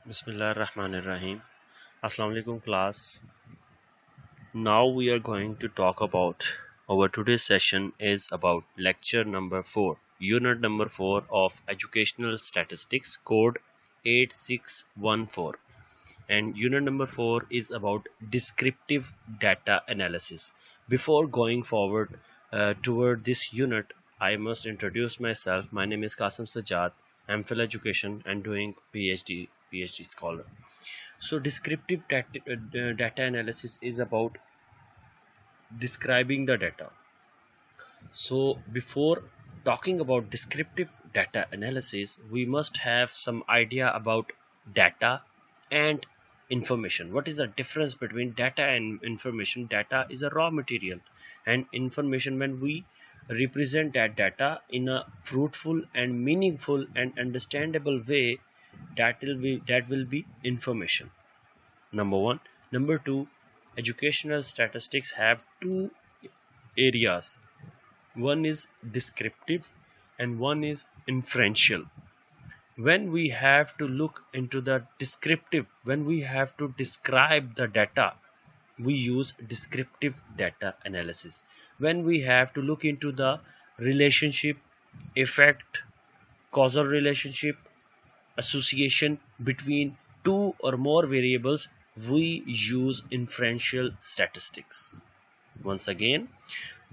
Bismillahirrahmanirrahim. Assalamu alaikum class. Now we are going to talk about our today's session is about lecture number 4, unit number 4 of educational statistics, code 8614, and unit number 4 is about descriptive data analysis. Before going forward toward this unit, I must introduce myself. My name is Qasim Sajjad. I'm Phil Education and doing PhD scholar. So descriptive data analysis is about describing the data. So before talking about descriptive data analysis, we must have some idea about data and information. What is the difference between data and information? Data is a raw material, and information, when we represent that data in a fruitful and meaningful and understandable way, that will be information. Number one. Number two, educational statistics have two areas. One is descriptive and one is inferential. When we have to look into the descriptive, when we have to describe the data, we use descriptive data analysis. When we have to look into the relationship, effect, causal relationship, association between two or more variables, we use inferential statistics. Once again,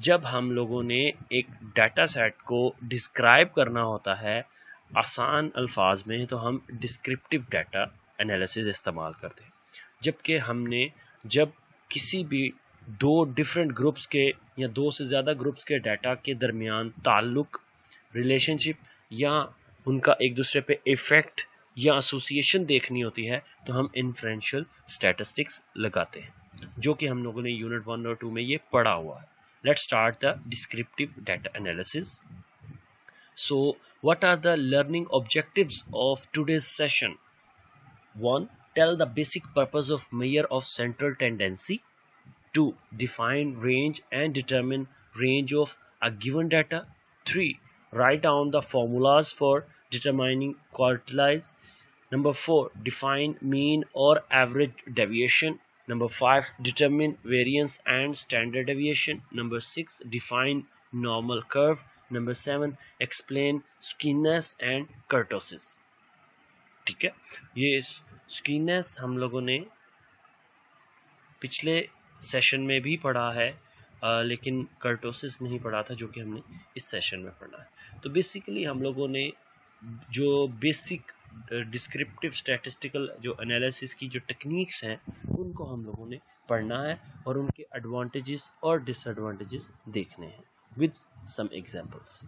जब हम लोगों ने एक data set को describe करना होता है आसान अल्फाज में, तो हम डिस्क्रिप्टिव डाटा एनालिसिस इस्तेमाल करते हैं। जब किसी भी दो डिफरेंट ग्रुप्स के या दो से ज़्यादा ग्रुप्स के डाटा के दरमियान ताल्लुक, रिलेशनशिप या उनका एक दूसरे पे इफ़ेक्ट या एसोसिएशन देखनी होती है, तो हम इन्फ्रेंशियल स्टैटिस्टिक्स लगाते हैं, जो कि हम लोगों ने यूनिट 1 और 2 में ये पढ़ा हुआ है। Let's start the descriptive data analysis. So, what are the learning objectives of today's session? 1. Tell the basic purpose of measure of central tendency. 2. Define range and determine range of a given data. 3. Write down the formulas for determining quartiles. Number 4. Define mean or average deviation. Number 5. Determine variance and standard deviation. Number 6. Define normal curve. Number 7. Explain skewness and kurtosis. ठीक है, ये स्कीनेस हम लोगों ने पिछले session में भी पढ़ा है, लेकिन कर्टोसिस नहीं पढ़ा था, जो कि हमने इस सेशन में पढ़ा है। तो बेसिकली हम लोगों ने जो बेसिक डिस्क्रिप्टिव स्टैटिस्टिकल जो एनालिसिस की जो टेक्निक्स हैं, उनको हम लोगों ने पढ़ना है और उनके एडवांटेजेस और डिसएडवांटेजेस देखने हैं with some examples.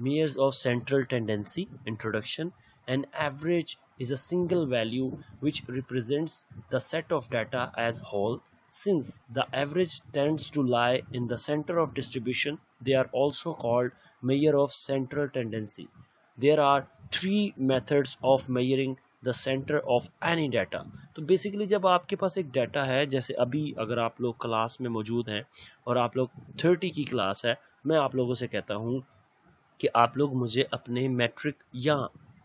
Measures of central tendency. Introduction. An average is a single value which represents the set of data as whole. Since the average tends to lie in the center of distribution, they are also called measure of central tendency. There are three methods of measuring the center of any data. तो basically जब आपके पास एक data है, जैसे अभी अगर आप लोग क्लास में मौजूद हैं और आप लोग 30 की क्लास है, मैं आप लोगों से कहता हूँ कि आप लोग मुझे अपने मैट्रिक या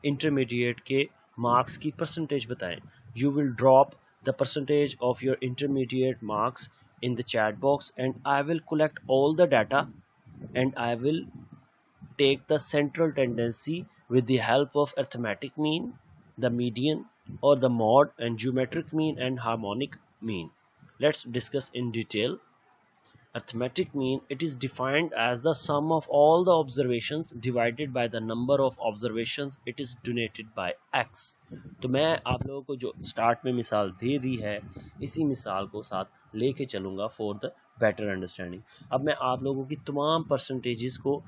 इंटरमीडिएट के मार्क्स की परसेंटेज बताएं। You will drop the percentage of your intermediate marks in the chat box, and I will collect all the data and I will take the central tendency with the help of arithmetic mean, the median or the mode, and geometric mean and harmonic mean. Let's discuss in detail. Arithmetic mean, it is defined as the sum of all the observations divided by the number of observations it is denoted by x. तो मैं आप लोगों को जो start में मिसाल दे दी है, इसी मिसाल को साथ लेके चलूँगा फॉर द बेटर अंडरस्टैंडिंग। अब मैं आप लोगों की तमाम परसेंटेजेस को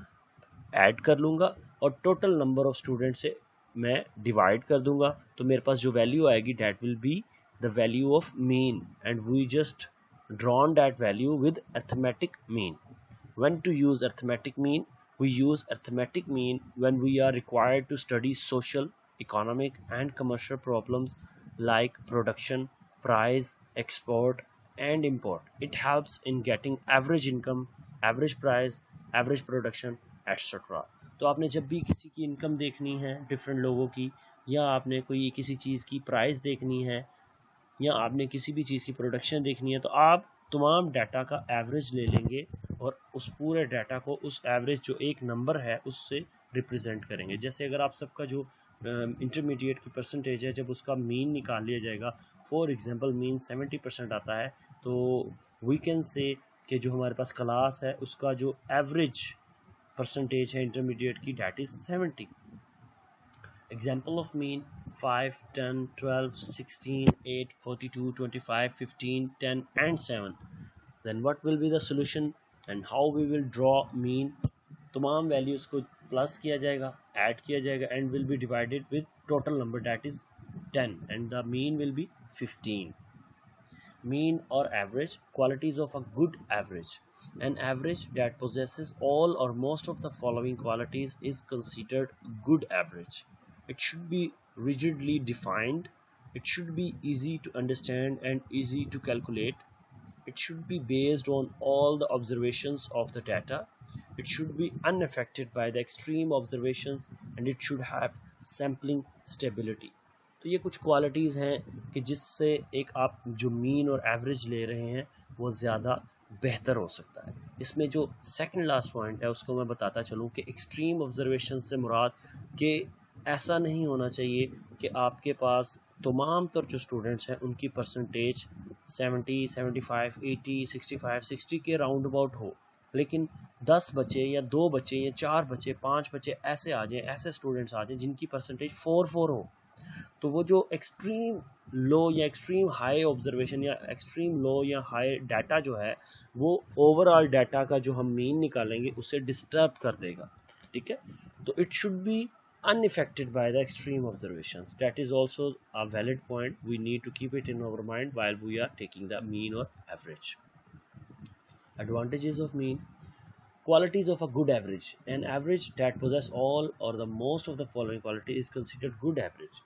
ऐड कर लूँगा और टोटल नंबर ऑफ स्टूडेंट से मैं डिवाइड कर दूँगा, तो मेरे पास जो वैल्यू आएगी that will be the value of mean, and we just drawn that value with arithmetic mean. When to use arithmetic mean? We use arithmetic mean when we are required to study social, economic and commercial problems like production, price, export and import. It helps in getting average income, average price, average production, etc. तो आपने जब भी किसी की income देखनी है different लोगों की, या आपने कोई किसी चीज़ की प्राइस देखनी है, या आपने किसी भी चीज़ की प्रोडक्शन देखनी है, तो आप तमाम डाटा का एवरेज ले लेंगे और उस पूरे डाटा को उस एवरेज जो एक नंबर है उससे रिप्रेजेंट करेंगे। जैसे अगर आप सबका जो इंटरमीडिएट की परसेंटेज है, जब उसका मीन निकाल लिया जाएगा, फॉर एग्जांपल मीन 70% आता है, तो वी कैन से कि जो हमारे पास क्लास है उसका जो एवरेज परसेंटेज है इंटरमीडिएट की, that is 70। Example of mean 5, 10, 12, 16, 8, 42, 25, 15, 10 and 7. Then what will be the solution and how we will draw mean? तमाम values को प्लस किया जाएगा, ऐड किया जाएगा and will be divided with total number, that is 10, and the mean will be 15. Mean or average, qualities of a good average. An average that possesses all or most of the following qualities is considered good average. It should be rigidly defined, it should be easy to understand and easy to calculate, it should be based on all the observations of the data, it should be unaffected by the extreme observations, and it should have sampling stability. तो ये कुछ qualities हैं कि जिससे एक आप जो mean और एवरेज ले रहे हैं वो ज़्यादा बेहतर हो सकता है। इसमें जो सेकंड लास्ट पॉइंट है उसको मैं बताता चलूँ कि एक्सट्रीम ऑब्जर्वेशन से मुराद कि ऐसा नहीं होना चाहिए कि आपके पास तमाम तर जो स्टूडेंट्स हैं उनकी परसेंटेज 70, 75, 80, 65, 60 के राउंड अबाउट हो, लेकिन 10 बच्चे या 2 बच्चे या 4 बच्चे 5 बच्चे ऐसे आ जाएं, ऐसे स्टूडेंट्स आ जाएं जिनकी परसेंटेज 4 हो, तो वो जो एक्सट्रीम लो या एक्सट्रीम हाई ऑब्जर्वेशन या एक्सट्रीम लो या हाई डाटा जो है वो ओवरऑल डाटा का जो हम मीन निकालेंगे उसे डिस्टर्ब कर देगा। ठीक है, तो it should be unaffected by the extreme observations. That is also a valid point. We need to keep it in our mind while we are taking the mean or average. Advantages of mean. Qualities of a good average. An average that possesses all or the most of the following quality is considered good average.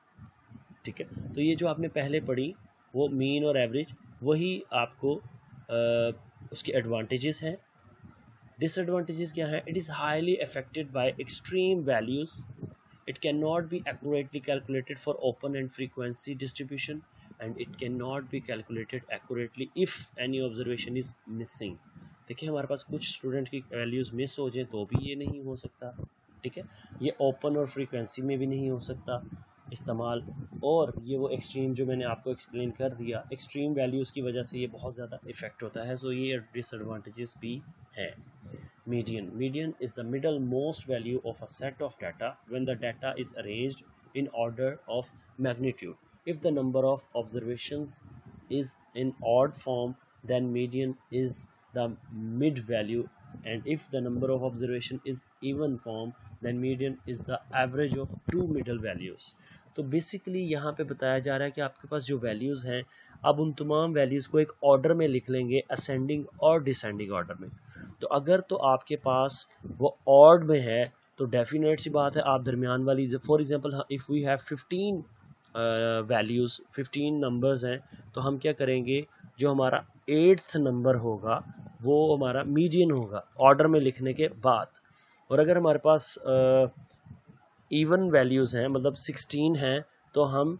ठीक है, तो ये जो आपने पहले पढ़ी वो mean और एवरेज, वही आपको उसके एडवांटेजेस हैं। डिसएडवांटेजेस क्या है? It is highly affected by extreme values, it cannot be accurately calculated for open and frequency distribution, and it cannot be calculated accurately if any observation is missing. देखिए हमारे पास कुछ student की values miss हो जाए तो भी ये नहीं हो सकता। ठीक है, ये ओपन और फ्रीक्वेंसी में भी नहीं हो सकता इस्तेमाल, और ये वो एक्सट्रीम जो मैंने आपको एक्सप्लेन कर दिया, एक्सट्रीम वैल्यूज़ की वजह से ये बहुत ज़्यादा इफेक्ट होता है, सो ये डिसएडवांटेजेस भी हैं। Median. Median is the middle most value of a set of data when the data is arranged in order of magnitude. If the number of observations is in odd form, then median is the mid value, and if the number of observation is even form, then median is the average of two middle values. तो basically यहाँ पे बताया जा रहा है कि आपके पास जो वैल्यूज़ हैं, अब उन तमाम वैल्यूज़ को एक ऑर्डर में लिख लेंगे, असेंडिंग और डिसेंडिंग ऑर्डर में। तो अगर तो आपके पास वो ऑड में है तो डेफिनेट सी बात है आप दरमियान वाली, for example if we have 15 values, 15 numbers हैं, तो हम क्या करेंगे, जो हमारा 8th नंबर होगा वो हमारा मीडियन होगा ऑर्डर में लिखने के बाद। और अगर हमारे पास इवन वैल्यूज़ हैं, मतलब 16 हैं, तो हम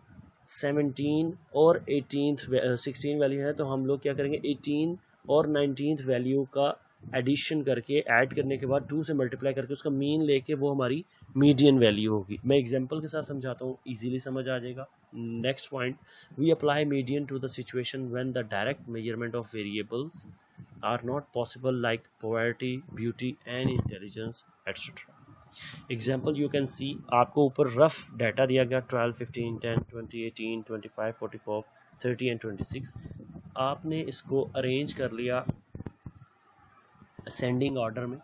17 और 18th 16 वैल्यू है तो हम लोग क्या करेंगे, 18 और 19th वैल्यू का एडिशन करके, ऐड करने के बाद 2 से मल्टीप्लाई करके उसका मीन लेके वो हमारी मीडियन वैल्यू होगी। मैं एग्जांपल के साथ समझाता हूँ, इजीली समझ आ जाएगा। Next point, we apply median to the situation when the direct measurement of variables are not possible, like poverty, beauty and intelligence etcetera. Example you can see, आपको ऊपर रफ डाटा दिया गया 12, 15, 10, 20, 18, 25, 44, 30 एंड 26। आपने इसको arrange कर लिया ascending order में,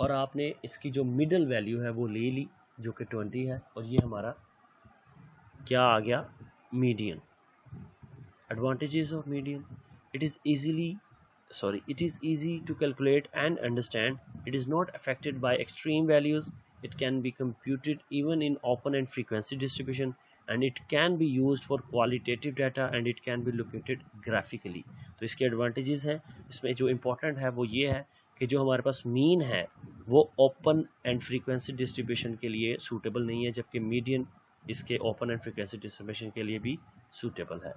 और आपने इसकी जो मिडल वैल्यू है वो ले ली जो कि 20 है, और ये हमारा क्या आ गया, median. Advantages of median, it is easy to calculate and understand, it is not affected by extreme values, it can be computed even in open and frequency distribution, and it can be used for qualitative data, and it can be located graphically. तो इसके advantages हैं, इसमें जो important है वो ये है कि जो हमारे पास मीन है वो ओपन एंड फ्रीक्वेंसी डिस्ट्रीब्यूशन के लिए सूटेबल नहीं है, जबकि मीडियन इसके ओपन एंड फ्रीक्वेंसी डिस्ट्रीब्यूशन के लिए भी सूटेबल है।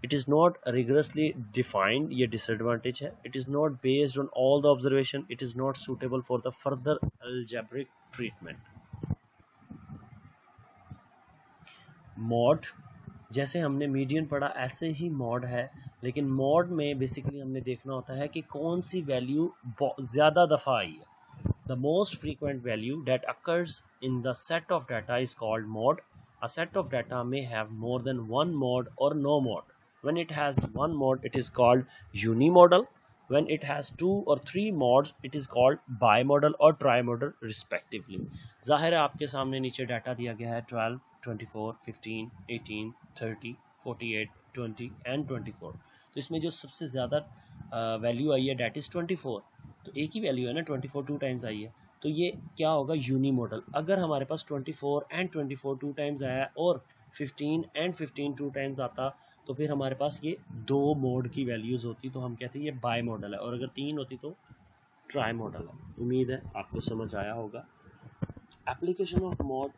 It is not rigorously defined, ये डिसएडवांटेज है। It is not based on all the observation, it is not suitable for the further algebraic treatment. Mod, जैसे हमने मीडियन पढ़ा ऐसे ही मॉड है, लेकिन मॉड में बेसिकली हमने देखना होता है कि कौन सी वैल्यू ज़्यादा दफ़ा आई है। The most frequent value that occurs in the set of data is called mode. A set of data may have more than one mode or no mode. When it has one mode, it is called unimodal. When it has two or three modes, it is called bimodal or trimodal respectively. जाहिर है आपके सामने नीचे data दिया गया है 12, 24, 15, 18, 30, 48, 20 and 24। तो इसमें जो सबसे ज़्यादा वैल्यू आई है डेट इज़ 24, तो एक ही वैल्यू है ना, 24 टू टाइम्स आई है, तो ये क्या होगा, यूनी मॉडल। अगर हमारे पास 24 एंड 24 टू टाइम्स आया और 15 एंड 15 टू टाइम्स आता, तो फिर हमारे पास ये दो मोड की वैल्यूज़ होती, तो हम कहते हैं ये बाई मॉडल है। और अगर तीन होती तो ट्राई मॉडल है। उम्मीद है आपको समझ आया होगा। Application of mod,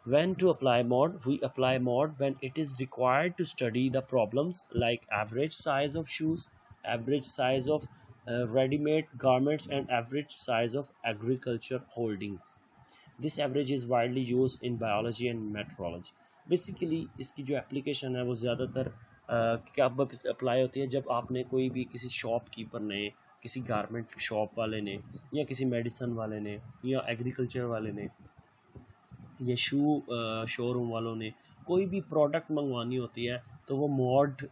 when to apply mod, we apply mod when it is required to study the problems like average size of shoes, average size of ready-made garments and average size of agriculture holdings. This average is widely used in biology and meteorology. Basically इसकी जो application है वो ज़्यादातर कब apply होती है, जब आपने कोई भी किसी शॉपकीपर ने, किसी गारमेंट शॉप वाले ने, या किसी मेडिसन वाले ने, या एग्रीकल्चर वाले ने, ये शोरूम वालों ने कोई भी प्रोडक्ट मंगवानी होती है, तो वो मॉड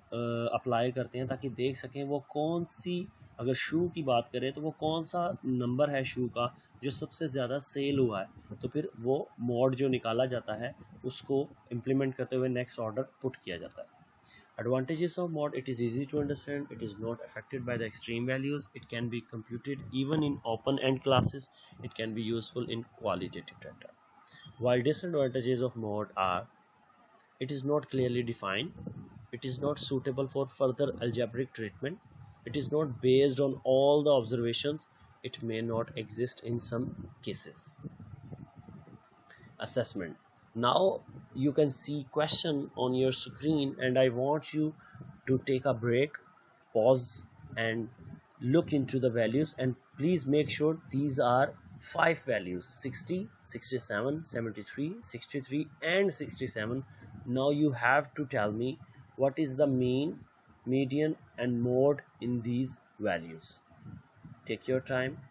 अप्लाई करते हैं ताकि देख सकें वो कौन सी, अगर शू की बात करें तो वो कौन सा नंबर है शू का जो सबसे ज़्यादा सेल हुआ है, तो फिर वो मॉड जो निकाला जाता है उसको इम्प्लीमेंट करते हुए नेक्स्ट ऑर्डर पुट किया जाता है। Advantages of mod: it is easy to understand, it is not affected by the extreme values, it can be computed even in open end classes, it can be useful in qualitative data. While disadvantages of mode are, it is not clearly defined, it is not suitable for further algebraic treatment, it is not based on all the observations, it may not exist in some cases. Assessment. Now you can see question on your screen and I want you to take a break, pause and look into the values, and please make sure these are 5 values: 60, 67, 73, 63 and 67. Now you have to tell me what is the mean, median and mode in these values. Take your time.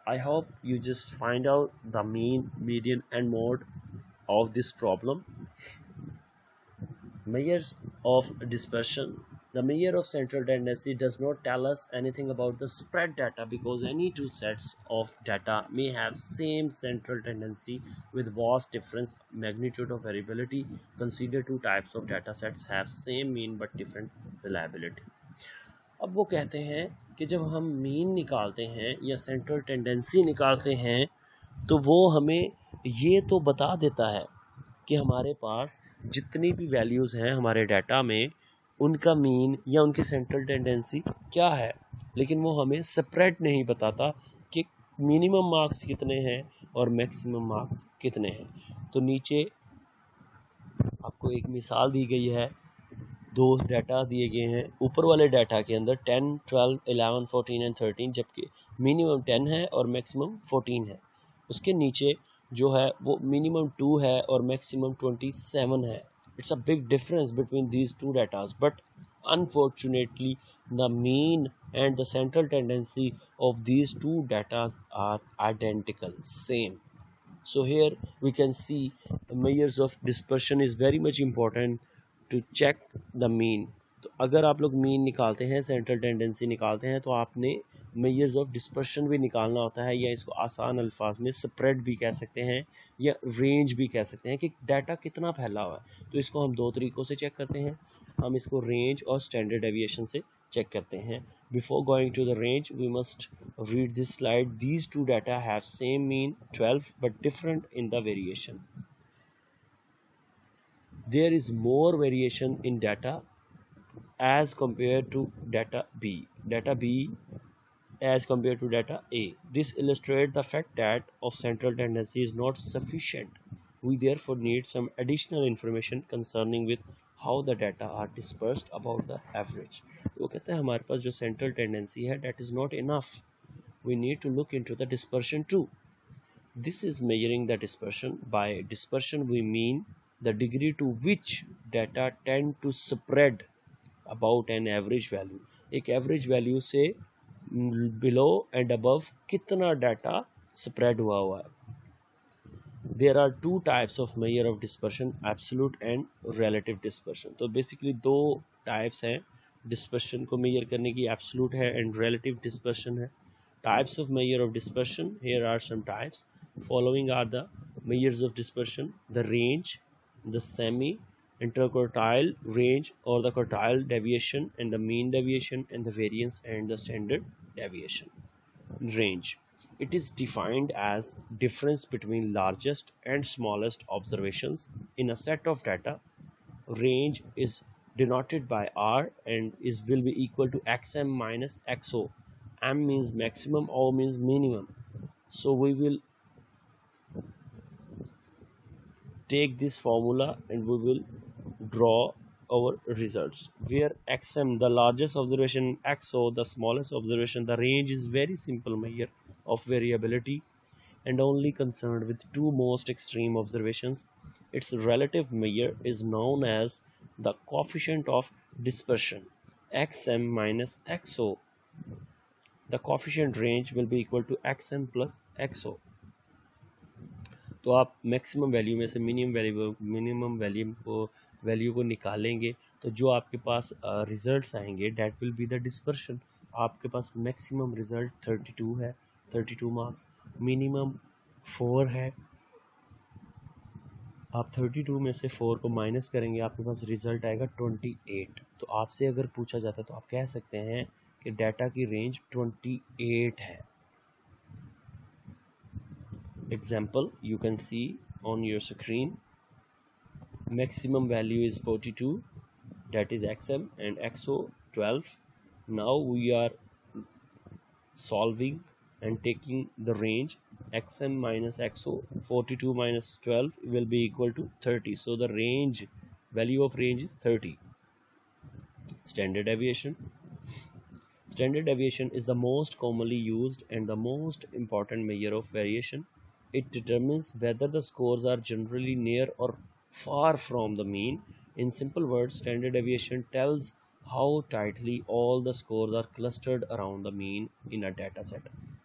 I hope you just find out the mean, median and mode of this problem. Measures of dispersion. The measure of central tendency does not tell us anything about the spread data because any two sets of data may have same central tendency with vast difference magnitude of variability. Consider two types of data sets have same mean but different reliability. अब वो कहते हैं कि जब हम mean निकालते हैं या सेंट्रल टेंडेंसी निकालते हैं तो वो हमें ये तो बता देता है कि हमारे पास जितनी भी वैल्यूज़ हैं हमारे डाटा में उनका मीन या उनकी सेंट्रल टेंडेंसी क्या है, लेकिन वो हमें स्प्रेड नहीं बताता कि मिनिमम मार्क्स कितने हैं और मैक्सिमम मार्क्स कितने हैं। तो नीचे आपको एक मिसाल दी गई है, दो डाटा दिए गए हैं। ऊपर वाले डाटा के अंदर 10, 12, 11, 14 एंड 13, जबकि मिनिमम 10 है और मैक्सिमम 14 है। उसके नीचे जो है वो मिनिमम 2 है और मैक्सिमम 27 है। It's a big difference between these two datas, but unfortunately the mean and the central tendency of these two data are identical, same. So here we can see the measures of dispersion is very much important to check the mean. तो अगर आप लोग mean निकालते हैं, central tendency निकालते हैं, तो आपने मेजर्स ऑफ डिस्पर्शन भी निकालना होता है, या इसको आसान अल्फाज में स्प्रेड भी कह सकते हैं या रेंज भी कह सकते हैं कि डाटा कितना फैला हुआ है। तो इसको हम दो तरीक़ों से चेक करते हैं, हम इसको रेंज और स्टैंडर्ड डेविएशन से चेक करते हैं। Before going to the range we must read this slide. These two data have same mean 12 but different in the variation. There is more variation in data as compared to data B as compared to data A. This illustrates the fact that of central tendency is not sufficient. We therefore need some additional information concerning with how the data are dispersed about the average. तो वो कहते हैं हमारे पास जो central tendency है that is not enough. We need to look into the dispersion too. This is measuring the dispersion. By dispersion we mean the degree to which data tend to spread about an average value. एक average value से below and above कितना data spread हुआ है. There are two types of measure of dispersion, absolute and relative dispersion. तो basically दो types हैं dispersion को measure करने की, absolute है and relative dispersion है. Types of measure of dispersion, here are some types. Following are the measures of dispersion: the range, the semi interquartile range or the quartile deviation, and the mean deviation, and the variance and the standard deviation. Range, it is defined as difference between largest and smallest observations in a set of data. Range is denoted by R and will be equal to xm minus xo. M means maximum, O means minimum. So we will take this formula and we will draw our results, where xm the largest observation, xo the smallest observation. The range is very simple measure of variability and only concerned with two most extreme observations. Its relative measure is known as the coefficient of dispersion, xm minus xo. The coefficient range will be equal to xm plus xo. तो आप maximum value में से minimum value को निकालेंगे तो जो आपके पास रिजल्ट्स आएंगे that will be the dispersion. आपके पास मैक्सिमम रिजल्ट 32 है, 32 मार्क्स, मिनिमम 4 है. आप 32 में से 4 को माइनस करेंगे, आपके पास रिजल्ट आएगा 28. तो आपसे अगर पूछा जाता तो आप कह सकते हैं कि डाटा की रेंज 28 है. Example, you can see on your screen, maximum value is 42, that is xm, and xo 12. Now we are solving and taking the range. Xm minus xo, 42 minus 12 will be equal to 30. So the range, value of range is 30. Standard deviation. Standard deviation is the most commonly used and the most important measure of variation. It determines whether the scores are generally near or far from the mean. In simple words, standard deviation tells how tightly all the scores are clustered around the mean in a data set.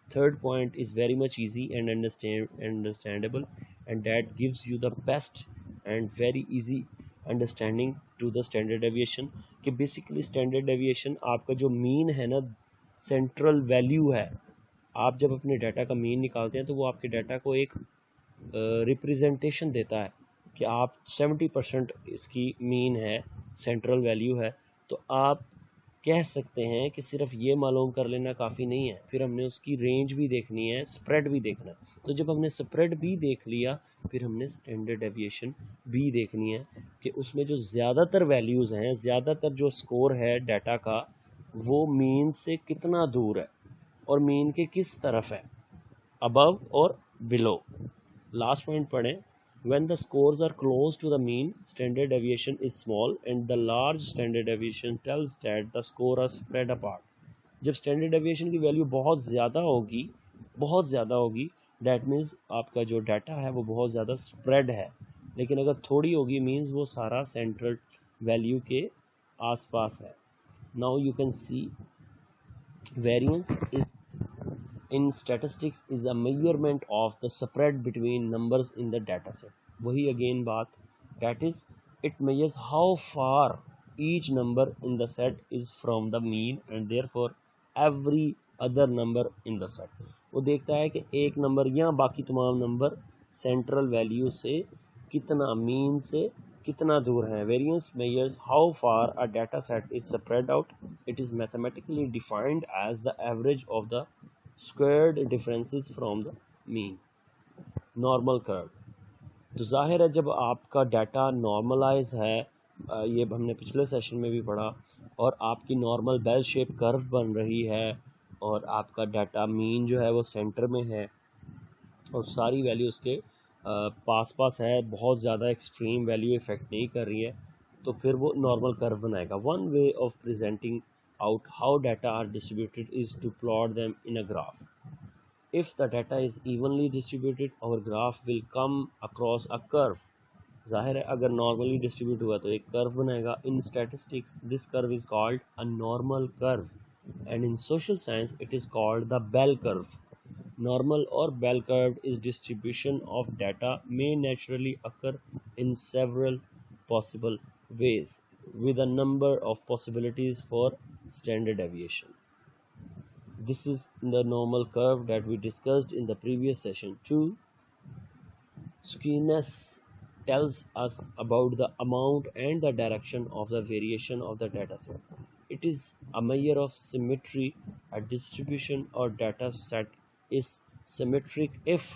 Third point is very much easy and understandable, and that gives you the best and very easy understanding to the standard deviation. कि basically standard deviation आपका जो mean है ना, central value है. आप जब अपने data का मीन निकालते हैं तो वो आपके डाटा को एक रिप्रेजेंटेशन देता है कि आप 70% इसकी मीन है, सेंट्रल वैल्यू है. तो आप कह सकते हैं कि सिर्फ ये मालूम कर लेना काफ़ी नहीं है, फिर हमने उसकी रेंज भी देखनी है, स्प्रेड भी देखना है. तो जब हमने स्प्रेड भी देख लिया, फिर हमने स्टैंडर्ड डेविएशन भी देखनी है कि उसमें जो ज़्यादातर वैल्यूज़ हैं, ज़्यादातर जो स्कोर है डाटा का, वो मीन से कितना दूर है और मीन के किस तरफ है, अबव और बिलो. लास्ट पॉइंट पढ़ें. When the scores are close to the mean, standard deviation is small, and the large standard deviation tells that the score are spread apart. जब standard deviation की value बहुत ज़्यादा होगी, that means आपका जो data है वो बहुत ज़्यादा spread है. लेकिन अगर थोड़ी होगी means वो सारा central value के आसपास है. Now you can see variance is in statistics is a measurement of the spread between numbers in the data set. वही again बात, that is it measures how far each number in the set is from the mean and therefore every other number in the set. वो देखता है कि एक number या बाकी तमाम नंबर सेंट्रल वैल्यू से कितना, मीन से कितना दूर है. Variance measures how far a data set is spread out. It is mathematically defined as the average of the squared differences from the mean. Normal curve. तो जाहिर है जब आपका डाटा नॉर्मलाइज है, ये हमने पिछले सेशन में भी पढ़ा, और आपकी नॉर्मल बेल शेप कर्व बन रही है, और आपका डाटा मीन जो है वो सेंटर में है, और सारी वैल्यू उसके पास पास है, बहुत ज़्यादा एक्सट्रीम वैल्यू इफेक्ट नहीं कर रही है, तो फिर वो नॉर्मल कर्व बनाएगा। One way of presenting out how data are distributed is to plot them in a graph. If the data is evenly distributed, our graph will come across a curve. जाहिर है अगर normally distribute हुआ तो एक curve बनाएगा. In statistics this curve is called a normal curve, and in social science it is called the bell curve. Normal or bell curved is distribution of data may naturally occur in several possible ways, with a number of possibilities for standard deviation. This is the normal curve that we discussed in the previous session too. Skewness tells us about the amount and the direction of the variation of the dataset. It is a measure of symmetry. A distribution or data set is symmetric if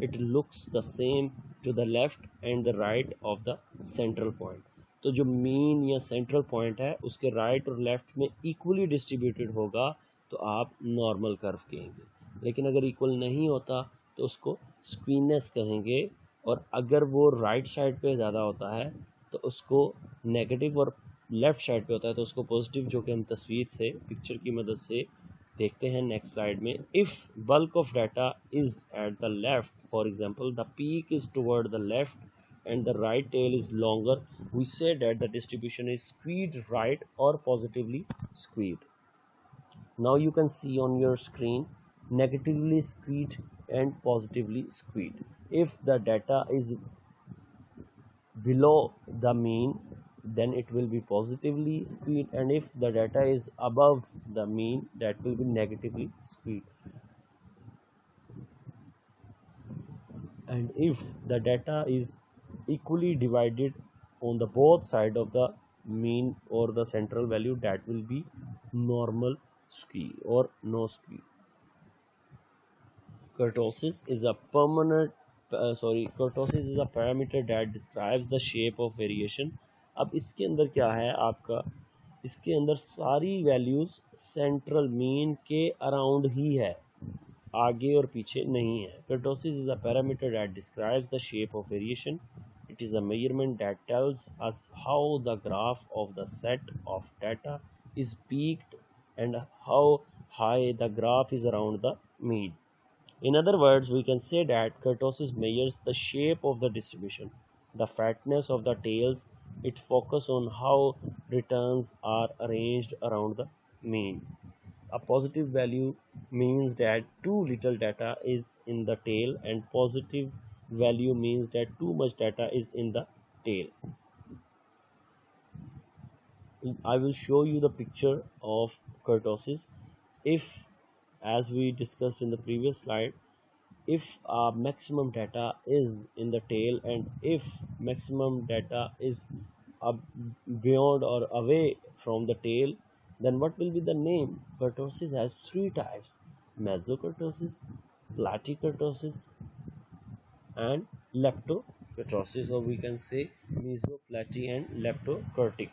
it looks the same to the left and the right of the central point. तो जो mean या central point है उसके right और left में equally distributed होगा तो आप नॉर्मल कर्व कहेंगे, लेकिन अगर इक्वल नहीं होता तो उसको स्क्वीनेस कहेंगे, और अगर वो राइट साइड पे ज़्यादा होता है तो उसको नेगेटिव, और लेफ़्ट साइड पे होता है तो उसको पॉजिटिव, जो कि हम तस्वीर से पिक्चर की मदद से देखते हैं नेक्स्ट स्लाइड में. If bulk of data is at the left, for example the peak is toward the left and the right tail is longer, we say that the distribution is skewed right or positively skewed. Now you can see on your screen negatively skewed and positively skewed. If the data is below the mean, then it will be positively skewed, and if the data is above the mean, that will be negatively skewed. And if the data is equally divided on the both side of the mean or the central value, that will be normal skew or no skew. Kurtosis is a kurtosis is a parameter that describes the shape of variation. अब इसके अंदर क्या है आपका, इसके अंदर सारी values central mean के अराउंड ही है, आगे और पीछे नहीं है. Kurtosis is a parameter that describes the shape of variation. It is a measurement that tells us how the graph of the set of data is peaked and how high the graph is around the mean. In other words, we can say that kurtosis measures the shape of the distribution, the fatness of the tails. It focuses on how returns are arranged around the mean. A positive value means that too little data is in the tail, and positive value means that too much data is in the tail. I will show you the picture of kurtosis. If, as we discussed in the previous slide, if maximum data is in the tail, and if maximum data is beyond or away from the tail, then what will be the name? Kurtosis has three types: mesokurtosis, platykurtosis, and leptokurtosis, or we can say mesoplaty and leptokurtic.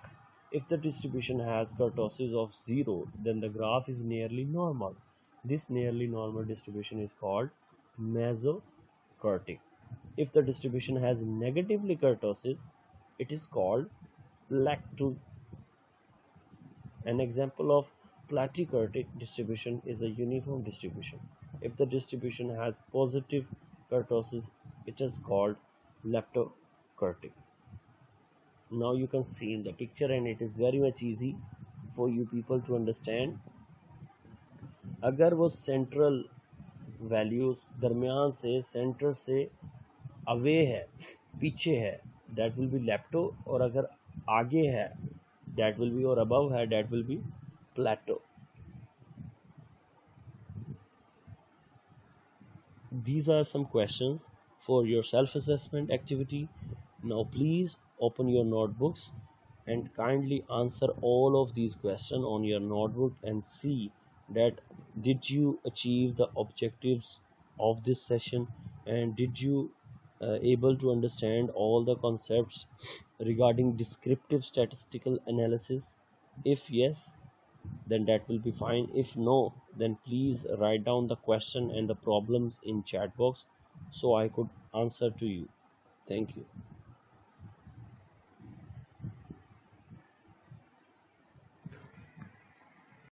If the distribution has kurtosis of 0, then the graph is nearly normal. This nearly normal distribution is called mesokurtic. If the distribution has negatively kurtosis, it is called lacto. An example of platykurtic distribution is a uniform distribution. If the distribution has positive kurtosis, it is called leptokurtic. Now you can see in the picture, and it is very much easy for you people to understand. अगर वो central values दरमियान से, centre से away है, पीछे है, that will B lepto, और अगर आगे है दैट विल बी, और अबव है that will be plateau. These are some questions for your self-assessment activity. Now please open your notebooks and kindly answer all of these questions on your notebook, and see that did you achieve the objectives of this session, and did you able to understand all the concepts regarding descriptive statistical analysis? If yes, then that will be fine. If no, then please write down the question and the problems in chat box so I could answer to you. Thank you.